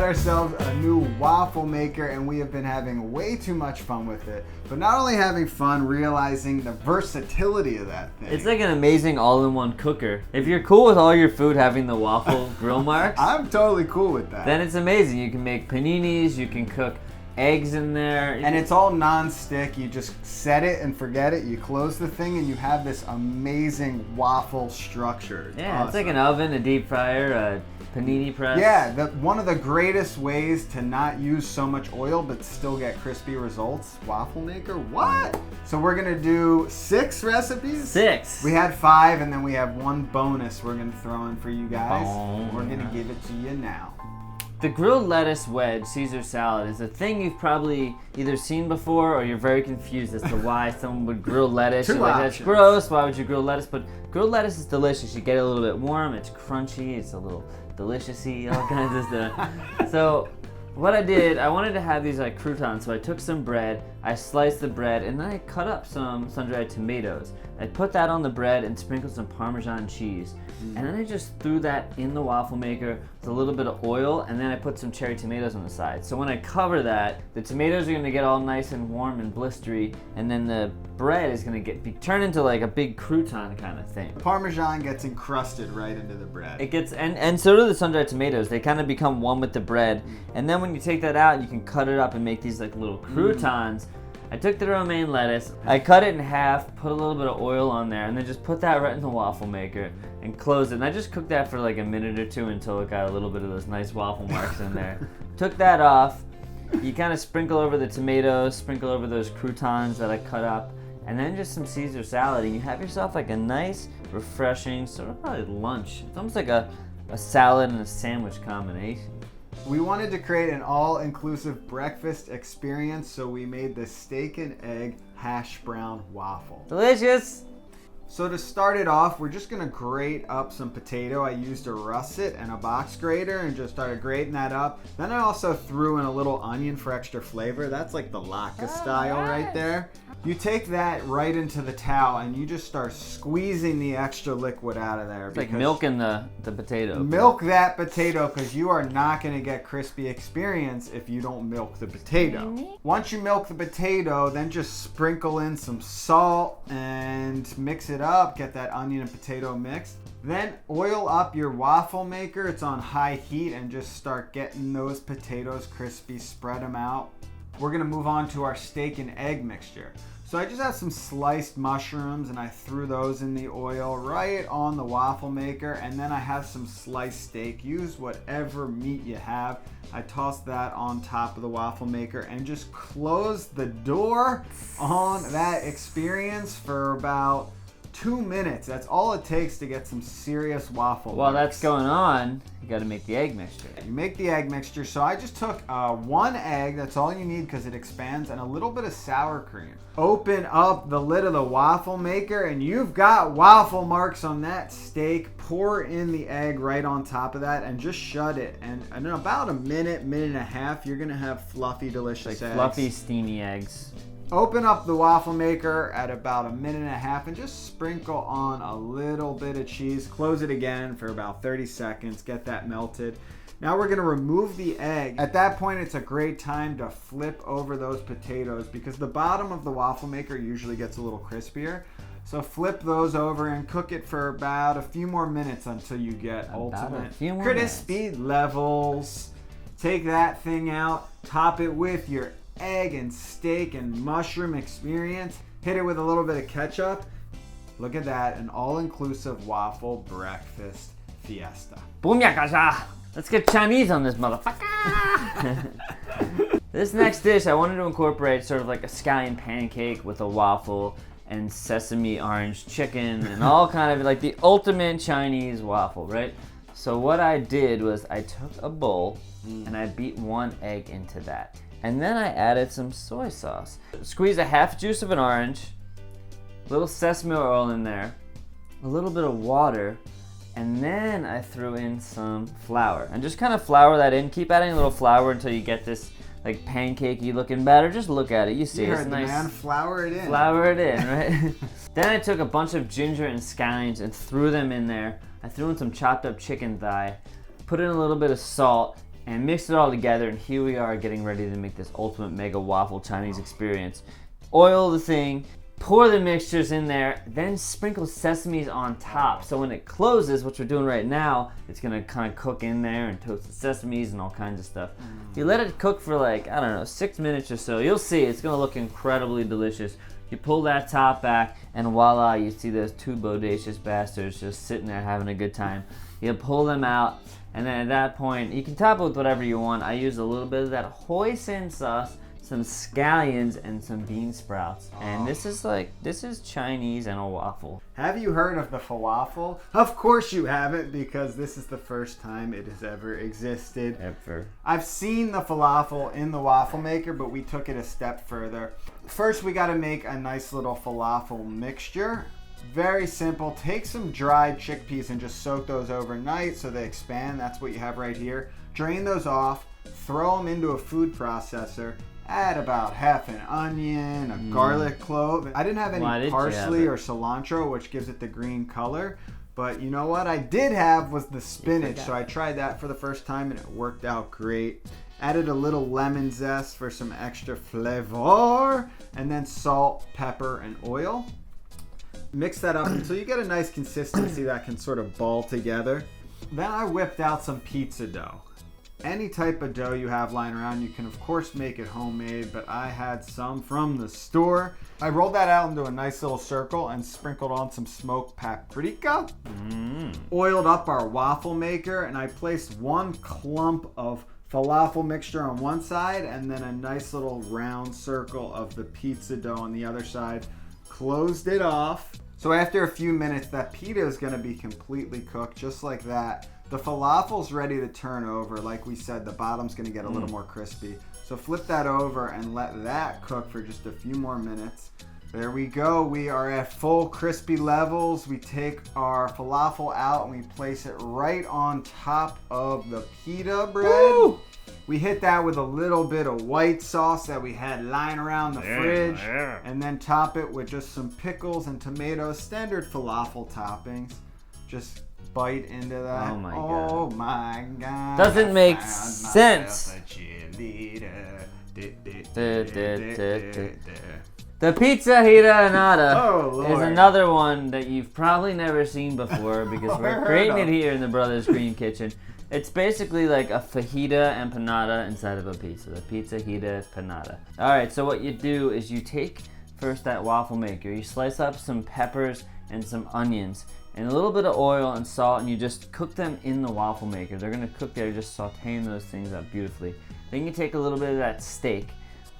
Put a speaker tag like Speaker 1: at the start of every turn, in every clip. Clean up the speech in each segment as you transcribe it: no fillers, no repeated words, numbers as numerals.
Speaker 1: got ourselves a new waffle maker and we have been having way too much fun with it. But not only having fun, realizing the versatility of that thing.
Speaker 2: It's like an amazing all-in-one cooker. If you're cool with all your food having the waffle grill marks,
Speaker 1: I'm totally cool with that.
Speaker 2: then it's amazing. You can make paninis, you can cook eggs in there.
Speaker 1: And it's all non-stick. You just set it and forget it. You close the thing and you have this amazing waffle structure. It's
Speaker 2: yeah,
Speaker 1: awesome.
Speaker 2: It's like an oven, a deep fryer, a panini press.
Speaker 1: Yeah, one of the greatest ways to not use so much oil but still get crispy results. Waffle maker, what? So we're gonna do 6 recipes?
Speaker 2: 6.
Speaker 1: We had 5 and then we have 1 bonus we're gonna throw in for you guys.
Speaker 2: Boom.
Speaker 1: We're gonna give it to you now.
Speaker 2: The grilled lettuce wedge Caesar salad is a thing you've probably either seen before or you're very confused as to why someone would grill lettuce.
Speaker 1: Two
Speaker 2: You're like,
Speaker 1: options.
Speaker 2: that's gross, why would you grill lettuce? But grilled lettuce is delicious. You get it a little bit warm, it's crunchy, it's a little delicious-y, all kinds of stuff. So what I did, I wanted to have these like croutons, so I took some bread, I sliced the bread, and then I cut up some sun-dried tomatoes. I put that on the bread and sprinkled some Parmesan cheese. And then I just threw that in the waffle maker with a little bit of oil, and then I put some cherry tomatoes on the side. So when I cover that, the tomatoes are gonna get all nice and warm and blistery, and then the bread is gonna be turned into like a big crouton kind of thing.
Speaker 1: Parmesan gets encrusted right into the bread.
Speaker 2: It gets, and so do the sun-dried tomatoes. They kind of become one with the bread. And then when you take that out, you can cut it up and make these like little croutons. I took the romaine lettuce, I cut it in half, put a little bit of oil on there, and then just put that right in the waffle maker and closed it. And I just cooked that for like a minute or two until it got a little bit of those nice waffle marks in there. Took that off. You kind of sprinkle over the tomatoes, sprinkle over those croutons that I cut up, and then just some Caesar salad, and you have yourself like a nice, refreshing, sort of probably lunch. It's almost like a salad and a sandwich combination.
Speaker 1: We wanted to create an all-inclusive breakfast experience, so we made the steak and egg hash brown waffle.
Speaker 2: Delicious!
Speaker 1: So to start it off, we're just gonna grate up some potato. I used a russet and a box grater and just started grating that up. Then I also threw in a little onion for extra flavor. That's like the latke style right there. You take that right into the towel and you just start squeezing the extra liquid out of there.
Speaker 2: It's like milking the potato.
Speaker 1: Milk that potato, because you are not going to get crispy experience if you don't milk the potato. Once you milk the potato, then just sprinkle in some salt and mix it up. Get that onion and potato mixed. Then oil up your waffle maker. It's on high heat, and just start getting those potatoes crispy. Spread them out. We're gonna move on to our steak and egg mixture. So I just have some sliced mushrooms and I threw those in the oil right on the waffle maker, and then I have some sliced steak. Use whatever meat you have. I tossed that on top of the waffle maker and just closed the door on that experience for about 2 minutes. That's all it takes to get some serious waffle.
Speaker 2: While
Speaker 1: marks.
Speaker 2: that's going on, you got to make the egg mixture.
Speaker 1: You make the egg mixture. So I just took 1 egg, that's all you need because it expands, and a little bit of sour cream. Open up the lid of the waffle maker and you've got waffle marks on that steak. Pour in the egg right on top of that and just shut it. And in about a minute, minute and a half, you're gonna have fluffy, delicious eggs.
Speaker 2: Fluffy, steamy eggs.
Speaker 1: Open up the waffle maker at about a minute and a half and just sprinkle on a little bit of cheese. Close it again for about 30 seconds. Get that melted. Now we're gonna remove the egg. At that point, it's a great time to flip over those potatoes because the bottom of the waffle maker usually gets a little crispier. So flip those over and cook it for about a few more minutes until you get ultimate crispy levels. Take that thing out, top it with your egg and steak and mushroom experience. Hit it with a little bit of ketchup. Look at that, an all-inclusive waffle breakfast fiesta.
Speaker 2: Boom-yakasha! Let's get Chinese on this motherfucker! This next dish, I wanted to incorporate sort of like a scallion pancake with a waffle and sesame orange chicken and all kind of like the ultimate Chinese waffle, right? So what I did was I took a bowl and I beat 1 egg into that. And then I added some soy sauce. Squeeze a half juice of an orange, a little sesame oil in there, a little bit of water, and then I threw in some flour. And just kind of flour that in. Keep adding a little flour until you get this like pancakey looking batter. Just look at it. You see,
Speaker 1: You
Speaker 2: it's
Speaker 1: heard the
Speaker 2: nice.
Speaker 1: man, flour it in.
Speaker 2: Flour it in, right? Then I took a bunch of ginger and scallions and threw them in there. I threw in some chopped up chicken thigh, put in a little bit of salt, and mix it all together, and here we are getting ready to make this ultimate mega waffle Chinese experience. Oil the thing, pour the mixtures in there, then sprinkle sesames on top. So when it closes, which we're doing right now, it's gonna kind of cook in there and toast the sesames and all kinds of stuff. You let it cook for like, I don't know, 6 minutes or so. You'll see, it's gonna look incredibly delicious. You pull that top back, and voila, you see those two bodacious bastards just sitting there having a good time. You pull them out, and then at that point, you can top it with whatever you want. I use a little bit of that hoisin sauce, some scallions, and some bean sprouts. And this is Chinese and a waffle.
Speaker 1: Have you heard of the Fawafel? Of course you haven't, because this is the first time it has ever existed.
Speaker 2: Ever.
Speaker 1: I've seen the falafel in the waffle maker, but we took it a step further. First, we got to make a nice little falafel mixture. Very simple. Take some dried chickpeas and just soak those overnight so they expand. That's what you have right here. Drain those off, throw them into a food processor, add about half an onion, a garlic clove. I didn't have any parsley or cilantro, which gives it the green color. But you know what I did have was the spinach. So I tried that for the first time and it worked out great. Added a little lemon zest for some extra flavor, and then salt, pepper, and oil. Mix that up until you get a nice consistency that can sort of ball together. Then I whipped out some pizza dough. Any type of dough you have lying around, you can of course make it homemade, but I had some from the store. I rolled that out into a nice little circle and sprinkled on some smoked paprika. Oiled up our waffle maker, and I placed one clump of falafel mixture on one side and then a nice little round circle of the pizza dough on the other side. Closed it off. So after a few minutes, that pita is going to be completely cooked, just like that. The falafel's ready to turn over. Like we said, the bottom's going to get a little more crispy. So flip that over and let that cook for just a few more minutes. There we go. We are at full crispy levels. We take our falafel out and we place it right on top of the pita bread. Woo! We hit that with a little bit of white sauce that we had lying around the fridge. And then top it with just some pickles and tomatoes, standard falafel toppings. Just bite into that.
Speaker 2: Oh my god.
Speaker 1: Oh my god.
Speaker 2: Doesn't make sense. The Pizza-Hitta-Enada is another one that you've probably never seen before because we're creating it here in the Brothers Green Kitchen. It's basically like a fajita and panada inside of a pizza. The Pizza-Hitta-Enada. Alright, so what you do is you take first that waffle maker, you slice up some peppers and some onions and a little bit of oil and salt, and you just cook them in the waffle maker. They're gonna cook there, just sauteing those things up beautifully. Then you take a little bit of that steak,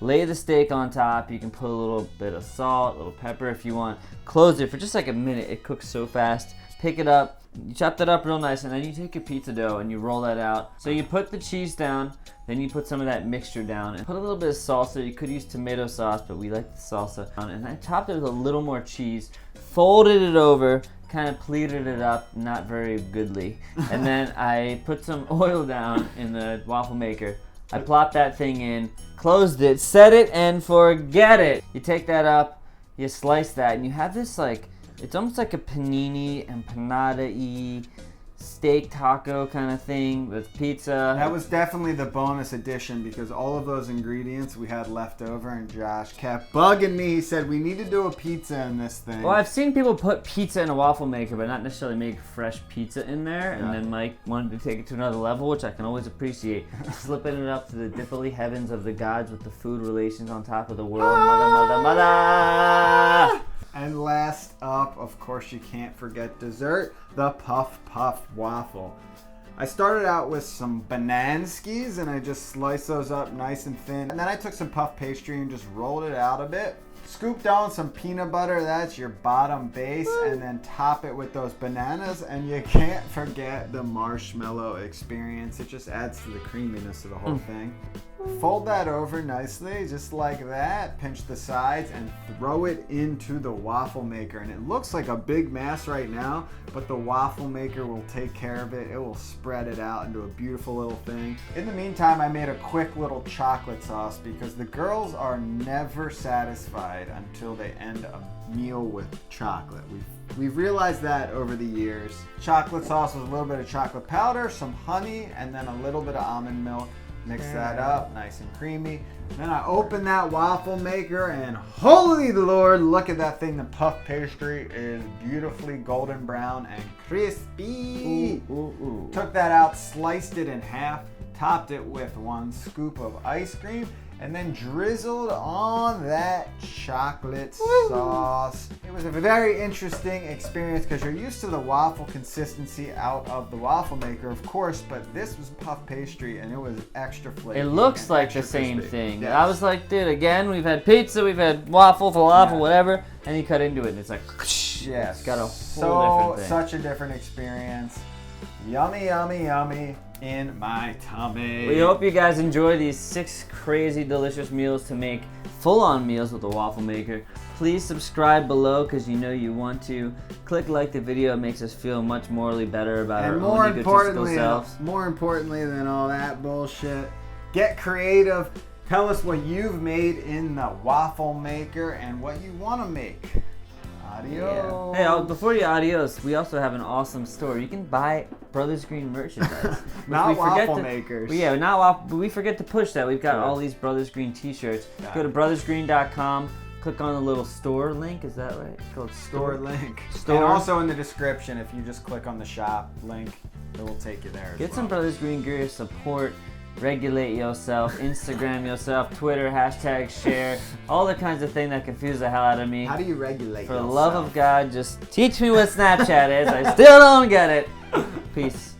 Speaker 2: lay the steak on top. You can put a little bit of salt, a little pepper if you want. Close it for just like a minute. It cooks so fast. Pick it up, you chop that up real nice, and then you take your pizza dough and you roll that out. So you put the cheese down, then you put some of that mixture down, and put a little bit of salsa. You could use tomato sauce, but we like the salsa. And I topped it with a little more cheese, folded it over, kind of pleated it up, not very goodly. And then I put some oil down in the waffle maker. I plopped that thing in, closed it, set it, and forget it. You take that up, you slice that, and you have this like, it's almost like a panini and panada-y steak taco kind of thing with pizza.
Speaker 1: That was definitely the bonus addition because all of those ingredients we had left over, and Josh kept bugging me. He said we need to do a pizza in this thing.
Speaker 2: Well, I've seen people put pizza in a waffle maker, but not necessarily make fresh pizza in there. Yeah. And then Mike wanted to take it to another level, which I can always appreciate. Slipping it up to the dippily heavens of the gods with the food relations on top of the world. Mother.
Speaker 1: And last up, of course, you can't forget dessert, the Puff Puff Waffle. I started out with some bananskis and I just sliced those up nice and thin. And then I took some puff pastry and just rolled it out a bit. Scooped on some peanut butter, that's your bottom base, and then top it with those bananas, and you can't forget the marshmallow experience. It just adds to the creaminess of the whole thing. Fold that over nicely, just like that. Pinch the sides and throw it into the waffle maker. And it looks like a big mass right now, but the waffle maker will take care of it. It will spread it out into a beautiful little thing. In the meantime, I made a quick little chocolate sauce because the girls are never satisfied until they end a meal with chocolate. We've realized that over the years. Chocolate sauce with a little bit of chocolate powder, some honey, and then a little bit of almond milk. Mix that up, nice and creamy. Then I open that waffle maker and holy Lord, look at that thing. The puff pastry is beautifully golden brown and crispy. Took that out, sliced it in half, topped it with 1 scoop of ice cream, and then drizzled on that chocolate sauce. It was a very interesting experience because you're used to the waffle consistency out of the waffle maker, of course, but this was puff pastry and it was extra flaky.
Speaker 2: It looks like the same thing.
Speaker 1: Yes.
Speaker 2: I was like, dude, again, we've had pizza, we've had waffle, falafel, whatever, and you cut into it and it's like,
Speaker 1: yes.
Speaker 2: It's got a whole different thing.
Speaker 1: Such a different experience. Yummy, yummy, yummy in my tummy.
Speaker 2: We hope you guys enjoy these 6 crazy delicious meals to make full-on meals with the waffle maker. Please subscribe below because you know you want to. Click like the video. It makes us feel much morally better about our own egotistical selves.
Speaker 1: More importantly than all that bullshit, get creative. Tell us what you've made in the waffle maker and what you want to make. Adios.
Speaker 2: Yeah. Hey, before you adios, we also have an awesome store. You can buy Brothers Green merchandise.
Speaker 1: Not waffle makers.
Speaker 2: Yeah, not waffle, but we forget to push that. We've got all these Brothers Green t-shirts. Go to brothersgreen.com. Click on the little store link. Is that right? It's called
Speaker 1: store link.
Speaker 2: Store.
Speaker 1: And also in the description, if you just click on the shop link, it will take you there.
Speaker 2: Get some Brothers Green gear. Support. Regulate yourself. Instagram yourself. Twitter. #share. All the kinds of things that confuse the hell out of me.
Speaker 1: How do you regulate
Speaker 2: For
Speaker 1: yourself?
Speaker 2: the love of God, just teach me what Snapchat is. I still don't get it. Peace.